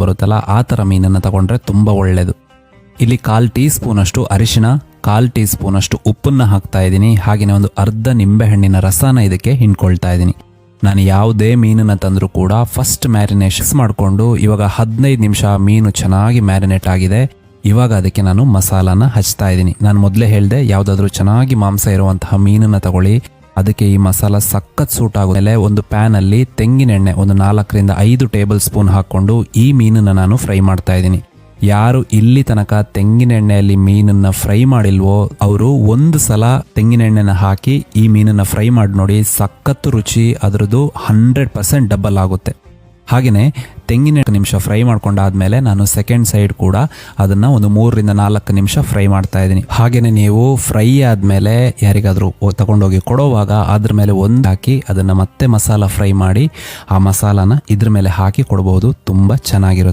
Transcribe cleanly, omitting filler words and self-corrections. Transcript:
ಬರುತ್ತಲ್ಲ ಆ ಥರ ಮೀನನ್ನು ತಗೊಂಡ್ರೆ ತುಂಬ ಒಳ್ಳೆಯದು. ಇಲ್ಲಿ 1/4 ಟೀ ಸ್ಪೂನಷ್ಟು ಅರಿಶಿಣ, 1/4 ಟೀ ಸ್ಪೂನಷ್ಟು ಉಪ್ಪನ್ನು ಹಾಕ್ತಾ ಇದ್ದೀನಿ. ಹಾಗೆಯೇ ಒಂದು ಅರ್ಧ ನಿಂಬೆಹಣ್ಣಿನ ರಸನ ಇದಕ್ಕೆ ಹಿಂಡ್ಕೊಳ್ತಾ ಇದ್ದೀನಿ. ನಾನು ಯಾವುದೇ ಮೀನನ್ನು ತಂದರೂ ಕೂಡ ಫಸ್ಟ್ ಮ್ಯಾರಿನೇಷನ್ಸ್ ಮಾಡಿಕೊಂಡು ಇವಾಗ 15 ನಿಮಿಷ ಮೀನು ಚೆನ್ನಾಗಿ ಮ್ಯಾರಿನೇಟ್ ಆಗಿದೆ. ಇವಾಗ ಅದಕ್ಕೆ ನಾನು ಮಸಾಲಾನ ಹಚ್ತಾ ಇದ್ದೀನಿ. ನಾನು ಮೊದಲೇ ಹೇಳಿದೆ, ಯಾವುದಾದ್ರೂ ಚೆನ್ನಾಗಿ ಮಾಂಸ ಇರುವಂತಹ ಮೀನನ್ನು ತಗೊಳ್ಳಿ, ಅದಕ್ಕೆ ಈ ಮಸಾಲ ಸಖತ್ ಸೂಟ್ ಆಗೋದ್ಮೇಲೆ ಒಂದು ಪ್ಯಾನಲ್ಲಿ ತೆಂಗಿನೆಣ್ಣೆ ಒಂದು 4ರಿಂದ 5 ಟೇಬಲ್ ಸ್ಪೂನ್ ಹಾಕ್ಕೊಂಡು ಈ ಮೀನನ್ನು ನಾನು ಫ್ರೈ ಮಾಡ್ತಾ ಇದ್ದೀನಿ. ಯಾರು ಇಲ್ಲಿ ತನಕ ತೆಂಗಿನೆಣ್ಣೆಯಲ್ಲಿ ಮೀನನ್ನು ಫ್ರೈ ಮಾಡಿಲ್ವೋ ಅವರು ಒಂದು ಸಲ ತೆಂಗಿನೆಣ್ಣೆನ ಹಾಕಿ ಈ ಮೀನನ್ನು ಫ್ರೈ ಮಾಡಿ ನೋಡಿ, ಸಖತ್ತು ರುಚಿ ಅದರದ್ದು 100% ಡಬಲ್ ಆಗುತ್ತೆ. ಹಾಗೆಯೇ ತೆಂಗಿನೆಣ್ಣೆ ನಿಮಿಷ ಫ್ರೈ ಮಾಡ್ಕೊಂಡಾದ್ಮೇಲೆ ನಾನು ಸೆಕೆಂಡ್ ಸೈಡ್ ಕೂಡ ಅದನ್ನು ಒಂದು 3ರಿಂದ 4 ನಿಮಿಷ ಫ್ರೈ ಮಾಡ್ತಾ ಇದ್ದೀನಿ. ಹಾಗೆಯೇ ನೀವು ಫ್ರೈ ಆದಮೇಲೆ ಯಾರಿಗಾದರೂ ತಗೊಂಡೋಗಿ ಕೊಡೋವಾಗ ಅದ್ರ ಮೇಲೆ ಒಂದು ಹಾಕಿ ಅದನ್ನು ಮತ್ತೆ ಮಸಾಲ ಫ್ರೈ ಮಾಡಿ ಆ ಮಸಾಲಾನ ಇದ್ರ ಮೇಲೆ ಹಾಕಿ ಕೊಡ್ಬೋದು, ತುಂಬ ಚೆನ್ನಾಗಿರುತ್ತೆ.